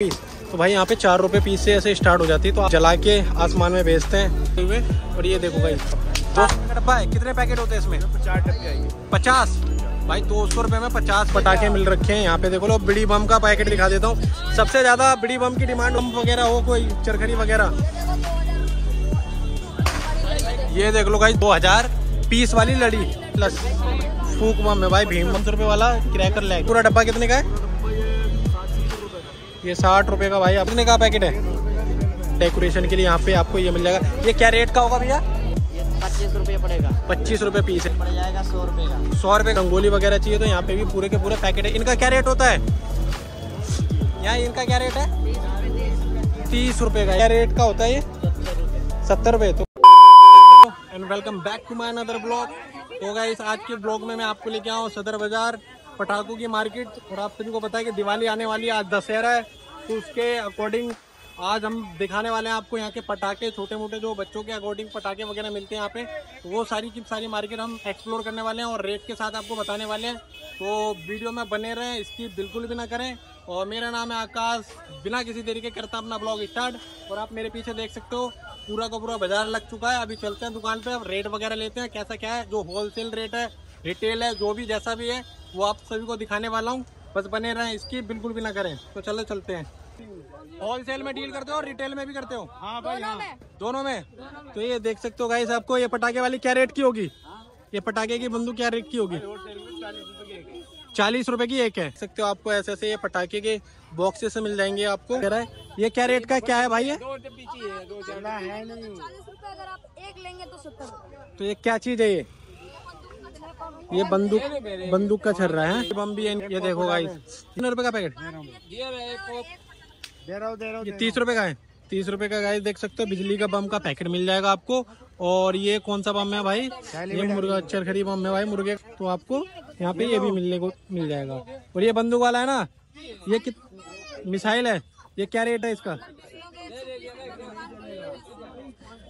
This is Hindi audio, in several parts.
पीस। तो भाई यहाँ पे 4 रुपए पीस से ऐसे स्टार्ट हो जाती है, तो आप जला के आसमान में बेचते हैं। और ये देखो भाई 200 का डब्बा है। कितने पैकेट होते हैं इसमें? 50 डब्बे आएंगे। 50 भाई 200 रुपए में 50 पटाखे मिल रखे हैं यहाँ पे। देखो लो, बीड़ी बम का पैकेट दिखा देता हूँ। सबसे ज्यादा बीड़ी बम की डिमांड, बम वगैरह हो, कोई चरखड़ी वगैरह। ये देख लो भाई 2000 पीस वाली लड़ी प्लस फूक बम है भाई। भीम 500 रुपए वाला क्रैकर लैग। पूरा डब्बा कितने का है? ये 60 रुपए का भाई। कितने का पैकेट है? डेकोरेशन के लिए यहाँ पे आपको ये मिल जाएगा। ये क्या रेट का होगा भैया? 25 रुपये पड़ेगा। 25 रुपए पीस है। पड़ जाएगा 100 रुपये का। 100 रुपए। रंगोली वगैरह चाहिए तो यहाँ पे भी पूरे के पूरे पैकेट है। इनका क्या रेट होता है? यहाँ इनका क्या रेट है? 30 रुपए का। क्या रेट का होता है ये? 70 रुपए। तो and welcome back to my another blog. तो गाइस आज के ब्लॉग में मैं आपको लेके आऊँ सदर बाजार पटाखों की मार्केट। और आप सभी को पता है कि दिवाली आने वाली है, आज दशहरा है, तो उसके अकॉर्डिंग आज हम दिखाने वाले हैं आपको यहाँ के पटाखे। छोटे मोटे जो बच्चों के अकॉर्डिंग पटाखे वगैरह मिलते हैं यहाँ पे, तो वो सारी की सारी मार्केट हम एक्सप्लोर करने वाले हैं और रेट के साथ आपको बताने वाले हैं। तो वीडियो में बने रहें, इसकी बिल्कुल भी ना करें। और मेरा नाम है आकाश। बिना किसी तरीके करता अपना ब्लॉग स्टार्ट। और आप मेरे पीछे देख सकते हो पूरा का पूरा बाजार लग चुका है। अभी चलते हैं दुकान पे, अब रेट वगैरह लेते हैं कैसा क्या है, जो होलसेल रेट है, रिटेल है, जो भी जैसा भी है वो आप सभी को दिखाने वाला हूँ। बस बने रहें, इसकी बिल्कुल भी ना करें। तो चलो चलते हैं। होलसेल में डील करते हो और रिटेल में भी करते हो? हाँ भाई, दोनों में। तो ये देख सकते हो गाइस, आपको ये पटाखे वाली क्या रेट की होगी? ये पटाखे की बंदूक क्या रेट की होगी? 40 रुपए की एक है। देख सकते हो आपको ऐसे ऐसे ये पटाखे के बॉक्सेस से मिल जाएंगे आपको। ये क्या रेट का क्या है भाई? ये है नहीं। 40 रुपए अगर आप एक लेंगे तो 70 रुपए। तो ये क्या चीज है? ये बंदूक का छर्रा है। बम भी है। ये देखो गाइस 3 रुपए का पैकेट। ये 30 रुपए का है। 30 रुपए का गाइस देख सकते हो। बिजली का बम का पैकेट मिल जाएगा आपको। और ये कौन सा बम है भाई? ये मुर्गा चरखड़ी बम है भाई, मुर्गे। तो आपको यहाँ पे ये भी मिलने को मिल जाएगा। और ये बंदूक वाला है ना, ये मिसाइल है। ये क्या रेट है इसका?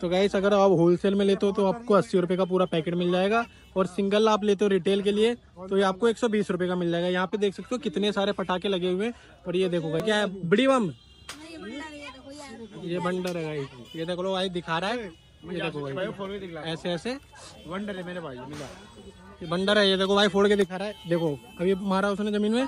तो गाइस अगर आप होलसेल में लेते हो तो आपको 80 रुपए का पूरा पैकेट मिल जाएगा। और सिंगल आप लेते हो रिटेल के लिए तो ये आपको 120 रुपए का मिल जाएगा। यहाँ पे देख सकते हो कितने सारे पटाखे लगे हुए हैं। और ये देखो क्या है, बड़ी बम। ये बंडर है गाइस। ये देखो लो भाई दिखा रहा है। ये देखो भाई ऐसे ऐसे वंडर है मेरे भाई। ये बंडर है। ये देखो भाई फोड़ के दिखा रहा है। देखो अभी मारा उसने जमीन में।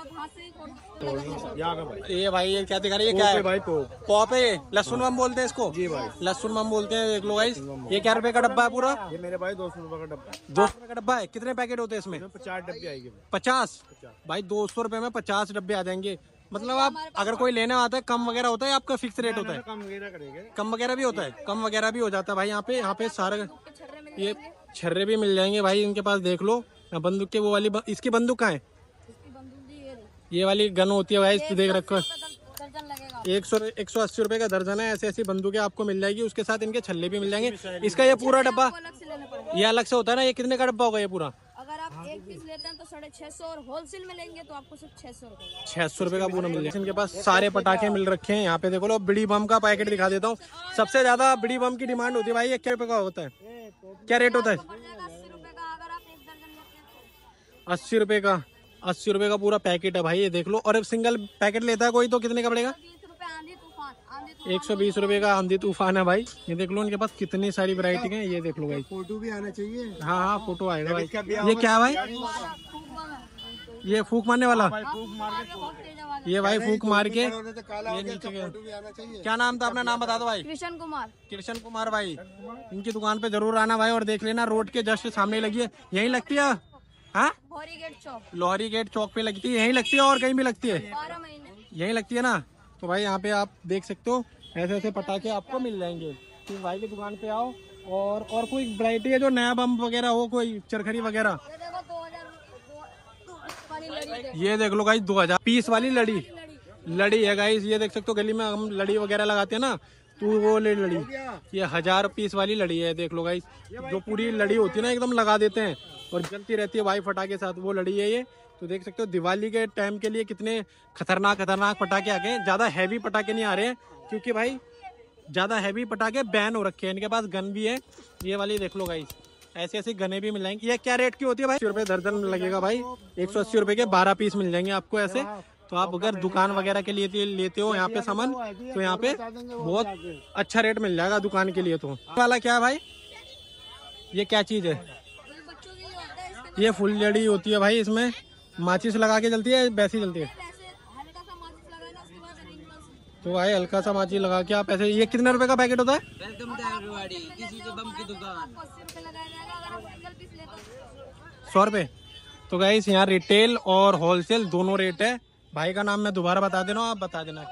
ये भाई ये क्या दिखा रही है? क्या है भाई? पॉप है। ये लहसुन बम बोलते हैं इसको। जी भाई, लहसुन बम बोलते हैं। देख लो गाइस, ये क्या रुपए का डब्बा है पूरा? ये मेरे भाई 200 रुपए का डब्बा। 200 रुपए का डब्बा है। कितने पैकेट होते हैं इसमें? 50 डब्बे आएंगे। 50 भाई 200 रुपए में 50 डब्बे आ जाएंगे। मतलब आप अगर कोई लेने आता है, कम वगैरह होता है, आपका फिक्स रेट होता है? कम वगैरह करेंगे। कम वगैरह भी होता है। कम वगैरह भी हो जाता है भाई। यहाँ पे सारे ये छर्रे भी मिल जाएंगे भाई इनके पास। देख लो बंदूक के वो वाली इसकी बंदूक कहाँ है? ये वाली गन होती है भाई, देख रखो। 180 रुपए का दर्जन है। ऐसी ऐसी बंदूकें आपको मिल जाएगी। उसके साथ इनके छल्ले भी मिल जाएंगे। इसका ये पूरा डब्बा ये अलग से होता है ना। ये कितने का डब्बा होगा ये पूरा? अगर आप एक पीस लेते हैं तो 650 और होलसेल में लेंगे तो आपको सिर्फ 600 रुपए। 600 रुपए का पूरा मिल जाएगा। इनके पास सारे पटाखे मिल रखे हैं यहाँ पे। देखो लो, बीड़ी बम का पैकेट दिखा देता हूँ। सबसे ज्यादा बीड़ी बम की डिमांड होती है भाई। ये क्या रुपए का होता है? क्या रेट होता है? 80 रुपए का अगर आप एक दर्जन लेते हैं तो। 80 रुपए का। 80 रुपए का पूरा पैकेट है भाई। ये देख लो। और सिंगल पैकेट लेता है कोई तो कितने का पड़ेगा? 20 रुपए आंधी तूफान। 120 रुपए का आंधी तूफान है भाई। ये देख लो इनके पास कितनी सारी वैरायटी है। ये देख लो भाई, फोटो भी आना चाहिए। हाँ हाँ फोटो आएगा भाई। ये क्या है भाई? ये फूक मारने वाला। ये भाई फूक मार के ये नीचे क्या नाम था? अपना नाम बता दो भाई। कृष्ण कुमार। कृष्ण कुमार भाई। इनकी दुकान पे जरूर आना भाई। और देख लेना, रोड के जस्ट सामने लगी है। यहीं लगती है? हाँ, लोहरी गेट चौक पे लगती है। यहीं लगती है और कहीं भी लगती है? 12 महीने यहीं लगती है ना। तो भाई यहाँ पे आप देख सकते हो ऐसे ऐसे पटाखे आपको मिल जाएंगे। तो भाई की दुकान पे आओ। और कोई वैरायटी है जो नया बम वगैरह हो, कोई चरखड़ी वगैरह? ये देख लो गाइस 2000 पीस वाली लड़ी है गाइस। ये देख सकते हो, गली में हम लड़ी वगैरह लगाते हैं ना, तो वो लड़ी ये 1000 पीस वाली लड़ी है। देख लो गाइस, जो पूरी लड़ी होती है ना एकदम लगा देते हैं और जलती रहती है भाई फटाके साथ, वो लड़ी है ये। तो देख सकते हो दिवाली के टाइम के लिए कितने खतरनाक पटाखे आ गए हैं। ज्यादा हैवी पटाखे नहीं आ रहे हैं क्योंकि भाई ज्यादा हैवी पटाखे बैन हो रखे हैं। इनके पास गन भी है। ये वाली देख लो गाइस, ऐसी ऐसी गने भी मिल जाएंगी। ये क्या रेट की होती है भाई? 80 रुपए दर्जन लगेगा भाई। 180 रुपए के 12 पीस मिल जाएंगे आपको ऐसे। तो आप अगर दुकान वगैरह के लिए लेते हो यहाँ पे सामान, तो यहाँ पे बहुत अच्छा रेट मिल जाएगा दुकान के लिए। तो वाला क्या है भाई, ये क्या चीज है? ये बच्चों के लिए होता है, इसका ये फुल जड़ी होती है भाई, इसमें माचिस लगा के जलती है, वैसी जलती है? ऐसे हल्का सा माचिस लगाना, उसके बाद रिंग बस। तो भाई हल्का सा माचिस लगा के आप ऐसे, ये कितने रुपए का पैकेट होता है? Welcome to everybody, this is bomb की दुकान। आपको 80 रुपए लगाया जाएगा अगर आप सिंगल पीस लेते हो। 100 रुपए। तो गाइस यहाँ रिटेल और होलसेल दोनों रेट है। भाई का नाम मैं दोबारा बता देना, आप बता देना।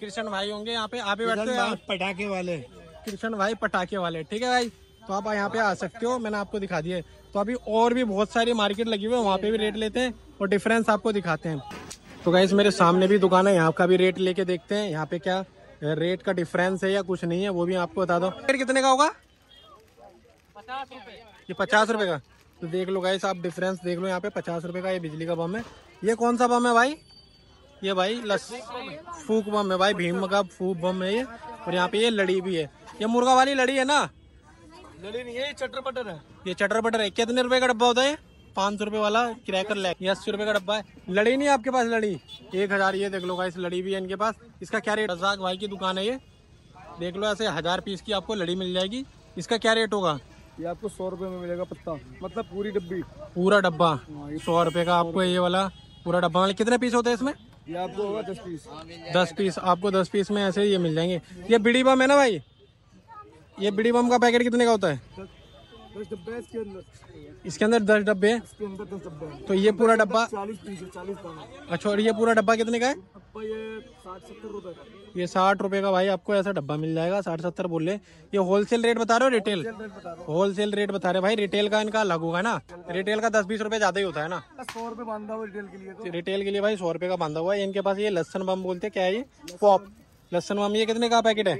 कृष्ण भाई होंगे यहाँ पे, आप ही बैठते हो? पटाखे वाले कृष्ण भाई पटाखे वाले, ठीक है भाई। तो आप यहाँ पे आ सकते हो, मैंने आपको दिखा दिया। तो अभी और भी बहुत सारी मार्केट लगी हुई है, वहाँ पे भी रेट लेते हैं और डिफरेंस आपको दिखाते हैं। तो गाइस मेरे सामने भी दुकान है, यहाँ का भी रेट लेके देखते हैं यहाँ पे क्या रेट का डिफरेंस है या कुछ नहीं है, वो भी आपको बता दो। रेट कितने का होगा? 50 रुपए। ये 50 रुपए का। तो देख लो गाइस, आप डिफरेंस देख लो, यहाँ पे 50 रुपए का ये बिजली का बम है। ये कौन सा बम है भाई? ये भाई फूक बम है भाई, भीम का फूक बम है ये। और यहाँ पे ये लड़ी भी है, ये मुर्गा वाली लड़ी है ना? लड़ी नहीं है, ये चटर पटर है। ये चटर पटर है। कितने रुपए का डब्बा होता है? 500 रुपए वाला क्रैकर लैक। ये 80 रुपए का डब्बा है। लड़ी नहीं है आपके पास? लड़ी 1000। ये देख लो गाइस, लड़ी भी है इनके पास। इसका क्या रेट? रज़ाक भाई की दुकान है ये, देख लो ऐसे 1000 पीस की आपको लड़ी मिल जाएगी। इसका क्या रेट होगा? ये आपको 100 रुपए में मिलेगा पत्ता, मतलब पूरी डब्बी। पूरा डब्बा 100 रुपए का आपको ये वाला पूरा डब्बा। वाले कितने पीस होते हैं इसमें? ये आपको होगा 10 पीस। 10 पीस आपको 10 पीस में ऐसे ये मिल जाएंगे। ये बीड़ी बम है ना भाई? ये बीड़ी बम का पैकेट कितने का होता है? 10 डब्बे है इसके अंदर। इसके अंदर 10 डब्बे हैं। इसके अंदर 10 डब्बे हैं। तो ये पूरा डब्बा 40 पीस है, 40 दाना। अच्छा, और ये पूरा डब्बा कितने का है? अब ये 60-70 रुपए का। ये 60 रुपए का भाई आपको ऐसा डब्बा मिल जाएगा। 60-70 बोले। ये होलसेल रेट बता रहे हो? रिटेल होलसेल रेट बता रहे भाई। रिटेल का इनका अलग होगा ना, रिटेल का 10-20 रुपए ज्यादा ही होता है ना। 100 रुपए बांधा हुआ रिटेल के लिए। तो रिटेल के लिए भाई 100 रुपए का बांधा हुआ है। इनके पास ये लहसन बम बोलते हैं, क्या है ये? पॉप लहसन बम। ये कितने का पैकेट है?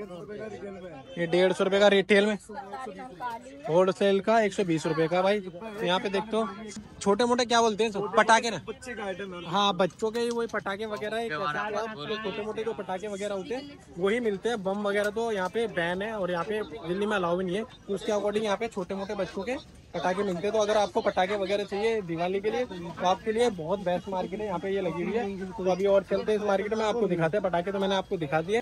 ये 150 रुपए का रिटेल में, होलसेल का 120 रुपए का भाई। तो यहाँ पे देखते हो छोटे मोटे क्या बोलते हैं सब, पटाखे ना? बच्चे का आइटम है। हाँ, बच्चों के वही पटाखे वगैरह, छोटे मोटे जो पटाखे वगैरह होते हैं वही मिलते हैं। बम वगैरह तो यहाँ पे बैन है और यहाँ पे दिल्ली में अलाउ भी नहीं है। तो उसके अकॉर्डिंग यहाँ पे छोटे मोटे बच्चों के पटाखे मिलते हैं। तो अगर आपको पटाखे वगैरह चाहिए दिवाली के लिए, तो आपके लिए बहुत बेस्ट मार्केट है, यहाँ पे ये लगी हुई है। तो अभी और चलते हैं इस मार्केट में, आपको दिखाते हैं। पटाखे तो मैंने आपको दिखा दिए।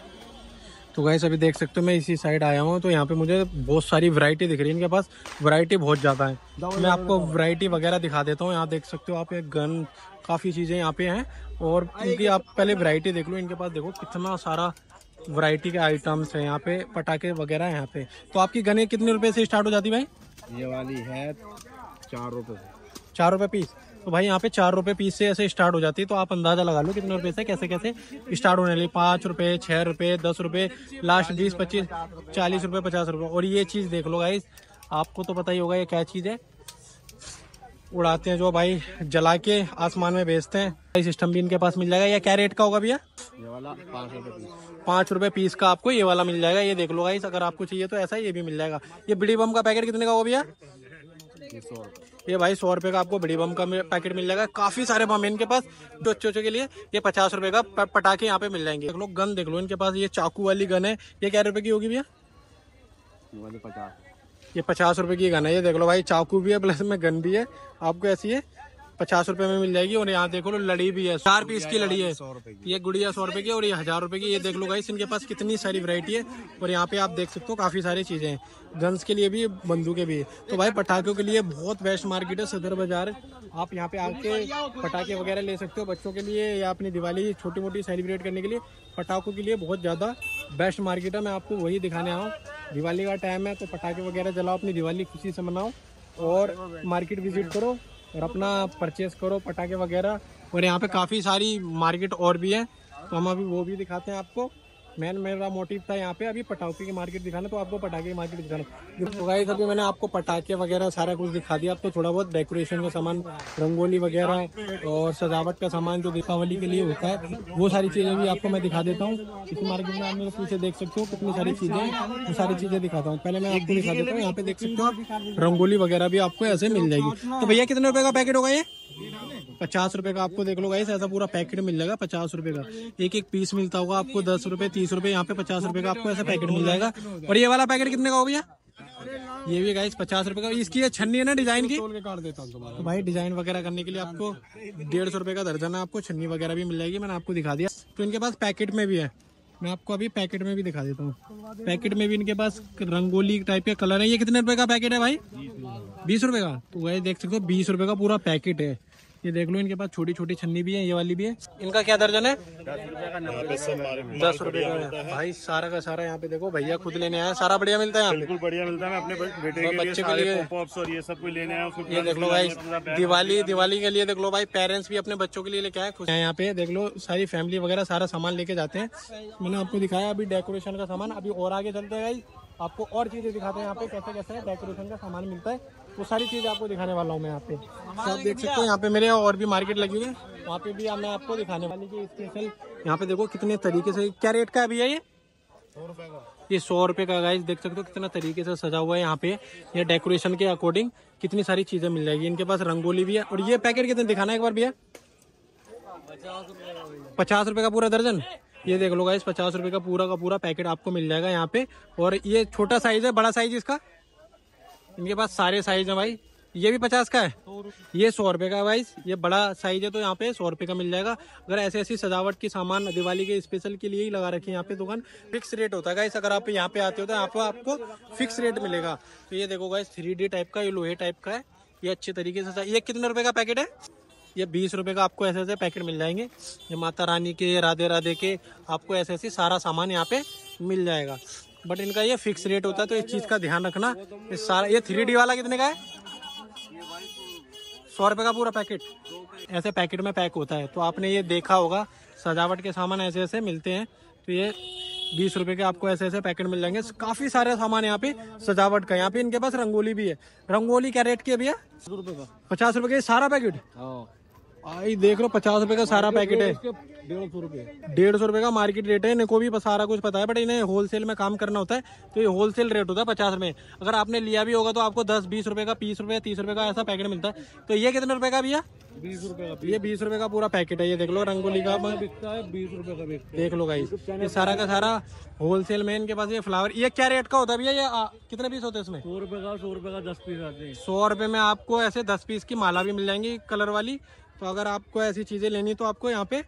तो गाइस अभी देख सकते हो मैं इसी साइड आया हूँ, तो यहाँ पे मुझे बहुत सारी वैरायटी दिख रही है। इनके पास वैरायटी बहुत ज़्यादा है। मैं आपको वैरायटी वगैरह दिखा देता हूँ। यहाँ देख सकते हो आप, एक गन, काफ़ी चीज़ें यहाँ पे हैं। और इनकी आप पहले वैरायटी देख लो। इनके पास देखो कितना सारा वैरायटी के आइटम्स है यहाँ पे, पटाखे वगैरह यहाँ पे। तो आपकी गनें कितने रुपए से स्टार्ट हो जाती भाई? ये वाली है 4 रुपए से। 4 रुपए पीस। तो भाई यहाँ पे 4 रुपए पीस से ऐसे स्टार्ट हो जाती है। तो आप अंदाजा लगा लो कितने रुपए से कैसे कैसे स्टार्ट होने लगी। 5 रुपए, 6 रुपए, 10 रुपए, लास्ट 20, 25, 40 रुपए, 50 रुपए। और ये चीज देख लो गाइस, आपको तो पता ही होगा ये क्या चीज है। उड़ाते हैं जो भाई, जला के आसमान में बेचते हैं। सिस्टम भी इनके पास मिल जाएगा। ये क्या रेट का होगा भैया? ये वाला 5 रुपए पीस। 5 रुपए पीस का आपको ये वाला मिल जाएगा। ये देख लो गाइस, अगर आपको चाहिए तो ऐसा ये भी मिल जाएगा। ये बीड़ी बम का पैकेट कितने का होगा भैया? 100 रुपए। ये भाई 100 रुपए का आपको बड़ी बम का पैकेट मिल जाएगा। काफी सारे बम है इनके पास बच्चों के लिए। ये 50 रुपए का पटाखे यहाँ पे मिल जाएंगे। देख लो गन देख लो इनके पास, ये चाकू वाली गन है। ये क्या रुपए की होगी भैया? ये वाली 50। ये 50 रुपए की गन है। ये देख लो भाई, चाकू भी है प्लस में गन भी है। आपको ऐसी है 50 रुपए में मिल जाएगी। और यहाँ देखो लो लड़ी भी है, 4 पीस की लड़ी है। 100 रुपए की। ये गुड़िया 100 रुपए की और ये 1000 रुपए की। ये देख लो गाइस, इनके पास कितनी सारी वैरायटी है। और यहाँ पे आप देख सकते हो काफी सारी चीजें हैं, गन्स के लिए भी, बंदूकें भी है। तो भाई पटाखों के लिए बहुत बेस्ट मार्केट है सदर बाजार। आप यहाँ पे आके पटाखे वगैरह ले सकते हो बच्चों के लिए, या अपनी दिवाली छोटी मोटी सेलिब्रेट करने के लिए। पटाखों के लिए बहुत ज़्यादा बेस्ट मार्केट है। मैं आपको वही दिखाने आऊँ। दिवाली का टाइम है तो पटाखे वगैरह जलाओ, अपनी दिवाली खुशी से मनाओ और मार्केट विजिट करो और अपना परचेस करो पटाखे वगैरह। और यहाँ पे काफ़ी सारी मार्केट और भी है, तो हम अभी वो भी दिखाते हैं आपको। मेरा मोटिव था यहाँ पे अभी पटाखे की मार्केट दिखाना, तो आपको पटाखे की मार्केट दिखाना। तो गाइस अभी मैंने आपको पटाखे वगैरह सारा कुछ दिखा दिया। आपको थोड़ा बहुत डेकोरेशन का सामान, रंगोली वगैरह और सजावट का सामान जो दीपावली के लिए होता है, वो सारी चीज़ें भी आपको मैं दिखा देता हूँ। इस मार्केट में आप मेरे पीछे देख सकते हो कितनी सारी चीज़ें हैं, वो सारी चीज़ें दिखाता हूँ। पहले मैं आपको दिखा देता हूँ। यहाँ पे देख सकते हो आप, रंगोली वगैरह भी आपको ऐसे मिल जाएगी। तो भैया कितने रुपए का पैकेट होगा ये? 50 रुपए का आपको देख लो गाइस, ऐसा पूरा पैकेट मिल जाएगा 50 रुपए का। एक एक पीस मिलता होगा आपको 10 रुपए, 30 रुपए। यहाँ पे 50 रुपए का आपको ऐसा पैकेट मिल जाएगा। और ये वाला पैकेट कितने का हो भैया? ये भी गाइस 50 रुपए का। इसकी ये छन्नी है ना डिजाइन की, तोल के काट देता हूँ तुम्हारा। तो भाई डिजाइन वगैरह करने के लिए आपको 150 रुपए का दर्जन है। आपको छन्नी वगैरह भी मिल जाएगी, मैंने आपको दिखा दिया। तो इनके पास पैकेट में भी है, मैं आपको अभी पैकेट में भी दिखा देता हूँ। पैकेट में भी इनके पास रंगोली टाइप के कलर है। ये कितने रुपए का पैकेट है भाई? 20 रुपए का। तो वही देख सकते हो 20 रुपए का पूरा पैकेट है। ये देख लो, इनके पास छोटी छोटी छन्नी भी है, ये वाली भी है। इनका क्या दर्जन है? 10 रुपए का भाई। सारा का सारा यहाँ पे देखो, भैया खुद लेने आया। सारा बढ़िया मिलता है यहाँ पे, बिल्कुल बढ़िया मिलता है। मैं अपने बेटे के लिए बच्चे के सारे लिए पॉप्स और ये सब कुछ लेने आया। ये देख लो भाई, दिवाली के लिए देख लो भाई, पेरेंट्स भी अपने बच्चों के लिए लेके आए, खुश हैं। यहाँ पे देख लो सारी फैमिली वगैरह सारा सामान लेके जाते हैं। मैंने आपको दिखाया अभी डेकोरेशन का सामान। अभी और आगे चलते हैं भाई, आपको और चीजें दिखाते हैं यहाँ पे कैसे कैसे डेकोरेशन का सामान मिलता है। वो सारी चीजें आपको दिखाने वाला हूँ मैं यहाँ पे। तो आप देख सकते हो यहाँ पे मेरे और भी मार्केट लगी हुई है, वहाँ पे भी मैं आपको दिखाने वाली की स्पेशल। यहाँ पे देखो कितने तरीके से, क्या रेट का है भैया ये? 100 रुपए का। ये 100 रुपए का गाइस। देख सकते हो कितना तरीके से सजा हुआ है यहाँ पे। ये डेकोरेशन के अकॉर्डिंग कितनी सारी चीजें मिल जाएगी। इनके पास रंगोली भी है। और ये पैकेट कितने दिखाना है एक बार भैया? 50 रुपए का पूरा दर्जन। ये देख लो गाइस, 50 रुपए का पूरा पैकेट आपको मिल जाएगा यहाँ पे। और ये छोटा साइज है, बड़ा साइज इसका इनके पास सारे साइज है भाई। ये भी 50 का है, ये 100 रुपए का है भाई। ये बड़ा साइज है तो यहाँ पे 100 रुपए का मिल जाएगा। अगर ऐसी ऐसी सजावट की सामान दिवाली के स्पेशल के लिए ही लगा रखी है यहाँ पे दुकान। फिक्स रेट होता है गाइस। अगर आप यहाँ पे आते हो तो आपको फिक्स रेट मिलेगा। तो ये देखो गाइस 3D टाइप का, ये लोहे टाइप का है। ये अच्छे तरीके से। ये कितने रुपए का पैकेट है? ये 20 रुपए का आपको ऐसे ऐसे पैकेट मिल जाएंगे। ये माता रानी के, राधे राधे के, आपको ऐसे ऐसे सारा सामान यहाँ पे मिल जाएगा। बट इनका ये फिक्स रेट होता है, तो इस चीज का ध्यान रखना। ये सारा, ये 3D वाला कितने का है? 100 रुपए का पूरा पैकेट। ऐसे पैकेट में पैक होता है। तो आपने ये देखा होगा, सजावट के सामान ऐसे ऐसे मिलते हैं। तो ये 20 रुपए के आपको ऐसे ऐसे पैकेट मिल जाएंगे। काफी सारे सामान यहाँ पे सजावट का। यहाँ पे इनके पास रंगोली भी है। रंगोली क्या रेट की है भैया? 50 रुपए का सारा पैकेट। आई देख लो 50 रुपए का सारा पैकेट है। 150 रुपए का मार्केट रेट है। इनको भी सारा कुछ पता है, बट इन्हें होलसेल में काम करना होता है, तो ये होलसेल रेट होता है 50 रुपए। अगर आपने लिया भी होगा तो आपको 10-20 रुपए का, 20 रुपए, 30 रुपए का ऐसा पैकेट मिलता है। तो ये कितने रुपए का भैया? 20 रुपए का। ये 20 रुपए का पूरा पैकेट है। ये देख लो रंगोली का बिकता है 20 रुपए का बिकता है। देख लो गाइस, ये सारा का सारा होलसेल में इनके पास। ये फ्लावर, ये क्या रेट का होता है भैया? ये कितने पीस होते हैं इसमें? 100 रुपए का, 100 रुपए का 10 पीस आते हैं। 100 रुपए में आपको ऐसे 10 पीस की माला भी मिल जाएंगी कलर वाली। तो अगर आपको ऐसी चीजें लेनी तो आपको यहाँ पे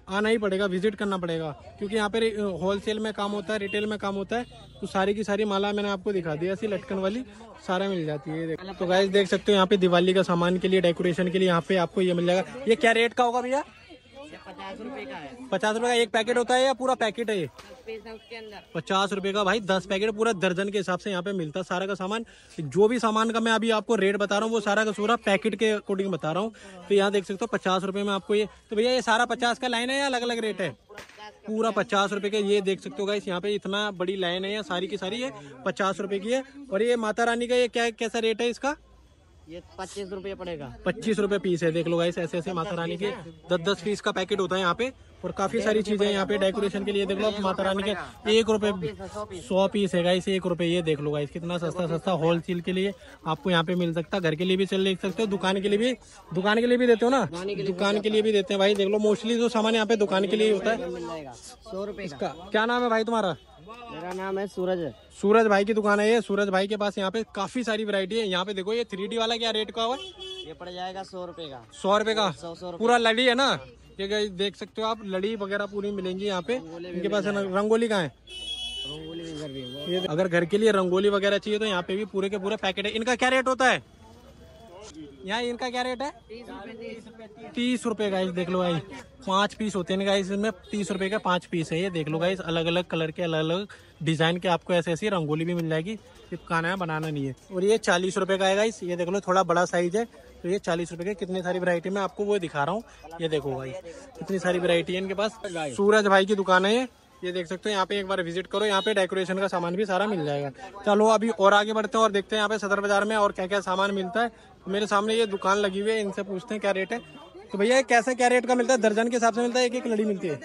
आना ही पड़ेगा, विजिट करना पड़ेगा, क्योंकि यहाँ पे होलसेल में काम होता है, रिटेल में काम होता है। तो सारी की सारी माला मैंने आपको दिखा दी, ऐसी लटकन वाली सारा मिल जाती है। तो गाइस देख सकते हो यहाँ पे दिवाली का सामान के लिए, डेकोरेशन के लिए यहाँ पे आपको ये मिल जाएगा। ये क्या रेट का होगा भैया? 50 रुपए का है। 50 रुपए का एक पैकेट होता है या पूरा पैकेट है ये? उसके अंदर 50 रुपए का भाई 10 पैकेट, पूरा दर्जन के हिसाब से यहाँ पे मिलता है सारा का सामान। जो भी सामान का मैं अभी आपको रेट बता रहा हूँ वो सारा का पूरा पैकेट के अकॉर्डिंग बता रहा हूँ। तो यहाँ देख सकते हो 50 रुपए में आपको ये। तो भैया ये सारा 50 का लाइन है या अलग अलग रेट है? पूरा 50 रुपए के। ये देख सकते हो गाइस, यहाँ पे इतना बड़ी लाइन है, सारी की सारी है 50 रुपए की है। और ये माता रानी का ये क्या कैसा रेट है इसका? ये 25 रुपए पड़ेगा। 25 रुपए पीस है। देख लो गाइस, ऐसे ऐसे माता रानी के 10-10 पीस का पैकेट होता है यहाँ पे। और काफी सारी चीजें यहाँ पे डेकोरेशन के लिए। देख लो माता रानी के 1 रुपए 100 पीस है गाइस, 1 रुपए। ये देख लो गाइस कितना सस्ता सस्ता होलसेल के लिए आपको यहाँ पे मिल सकता है। घर के लिए भी चल ले सकते हो, दुकान के लिए भी देते हो ना, दुकान के लिए भी देते हैं भाई। देख लो मोस्टली जो सामान यहाँ पे दुकान के लिए होता है। 100 रुपए इसका क्या नाम है भाई तुम्हारा? मेरा नाम है सूरज। सूरज भाई की दुकान है ये। सूरज भाई के पास यहाँ पे काफी सारी वैरायटी है। यहाँ पे देखो ये 3D वाला क्या रेट का हुआ? ये पड़ जाएगा 100 रुपए का। 100 रुपए का 100 पूरा लड़ी है ना? ये गाइस देख सकते हो आप, लड़ी वगैरह पूरी मिलेंगी यहाँ पे। इनके पास रंगोली कहाँ है? रंगोली भी कर दी। ये अगर घर के लिए रंगोली वगैरह चाहिए तो यहाँ पे भी पूरे के पूरे पैकेट है। इनका क्या रेट होता है यहाँ? इनका क्या रेट है? 30 रुपए गाइस। देख लो भाई 5 पीस होते हैं गाइस इसमें। 30 रुपए का 5 पीस है। ये देख लो गाइस, अलग अलग कलर के, अलग अलग डिजाइन के आपको ऐसे ऐसी रंगोली भी मिल जाएगी। चिपकाना है, बनाना नहीं है। और ये 40 रुपए का है गाइस। ये देख लो थोड़ा बड़ा साइज है। तो ये 40 रुपए के कितनी सारी वैरायटी में आपको वो दिखा रहा हूँ। ये देखो भाई कितनी सारी वैरायटी है इनके पास। सूरज भाई की दुकान है ये देख सकते हो। यहाँ पे एक बार विजिट करो, यहाँ पे डेकोरेशन का सामान भी सारा मिल जाएगा। चलो अभी और आगे बढ़ते हैं और देखते हैं यहाँ पे सदर बाजार में और क्या क्या सामान मिलता है। तो मेरे सामने ये दुकान लगी हुई है, इनसे पूछते हैं क्या रेट है। तो भैया कैसे क्या रेट का मिलता है? दर्जन के हिसाब से मिलता है, एक एक लड़ी मिलती है?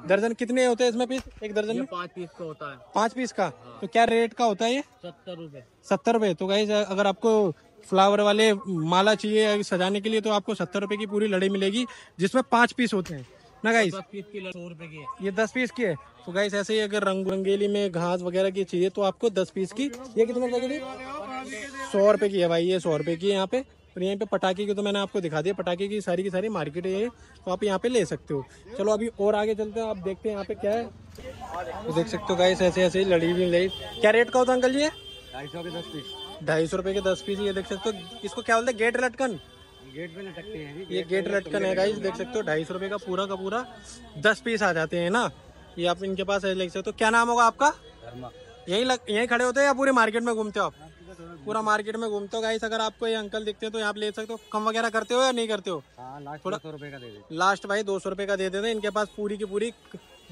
दर्जन कितने होते हैं इसमें पीस एक दर्जन में? 5 पीस का होता है। 5 पीस का। तो क्या रेट का होता है ये? 70 रुपए। 70 रुपए। तो गाइस अगर आपको फ्लावर वाले माला चाहिए सजाने के लिए तो आपको 70 रुपए की पूरी लड़ी मिलेगी, जिसमें 5 पीस होते हैं। ना गाइस। 10 पीस की 100 रुपए की है। ये 10 पीस की है। तो गाइस ऐसे ही अगर रंग रंगेली में घास वगैरह की चाहिए तो आपको 10 पीस की, ये कितने रुपए की थी? 100 रुपए की है भाई, ये 100 रुपए की है यहाँ पे। और यहीं पे पटाखे की तो मैंने आपको दिखा दिया, पटाखे की सारी मार्केट है ये, तो आप यहाँ पे ले सकते हो। चलो अभी और आगे चलते हैं, आप देखते हैं यहाँ पे क्या है। तो देख सकते हो गाइस ऐसे ऐसे ही लड़ी हुई लड़ी। क्या रेट का होता है अंकल जी? 250 के 10 पीस। 250 रुपए के 10 पीस। ये देख सकते हो, इसको क्या बोलते हैं? गेट लटकन। गेट पे लटकते हैं। ये गेट लटकन है गाइस, देख सकते हो 250 रुपए का पूरा 10 पीस आ जाते हैं ना। ये आप इनके पास देख सकते हो। क्या नाम होगा आपका? यहीं खड़े होते हैं या पूरे मार्केट में घूमते हो आप? पूरा मार्केट में घूमते हो गाइस। अगर आपको ये अंकल दिखते हैं तो यहाँ ले सकते हो। कम वगैरह करते हो या नहीं करते हो? लास्ट थोड़ा 200 रुपए का दे दे। लास्ट भाई 200 रुपए का दे देते हैं। इनके पास पूरी की पूरी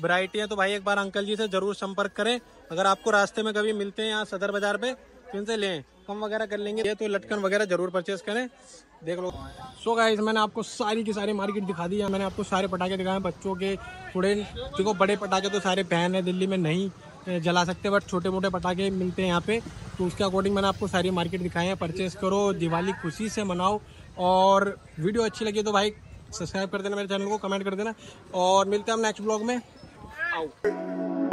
वैरायटी है। तो भाई एक बार अंकल जी से जरूर संपर्क करें। अगर आपको रास्ते में कभी मिलते हैं यहाँ सदर बाजार पे तो इनसे लें, कम वगैरह कर लेंगे। ये तो लटकन वगैरह जरूर परचेस करें। देख लो। सो गाइस मैंने आपको सारी की सारी मार्केट दिखा दी है। मैंने आपको सारे पटाखे दिखाए हैं बच्चों के। थोड़े देखो बड़े पटाखे तो सारे बैन है, दिल्ली में नहीं जला सकते, बट छोटे मोटे पटाखे मिलते हैं यहाँ पे। तो उसके अकॉर्डिंग मैंने आपको सारी मार्केट दिखाई है। परचेस करो, दिवाली खुशी से मनाओ। और वीडियो अच्छी लगी तो भाई सब्सक्राइब कर देना मेरे चैनल को, कमेंट कर देना। और मिलते हैं हम नेक्स्ट ब्लॉग में। आओ।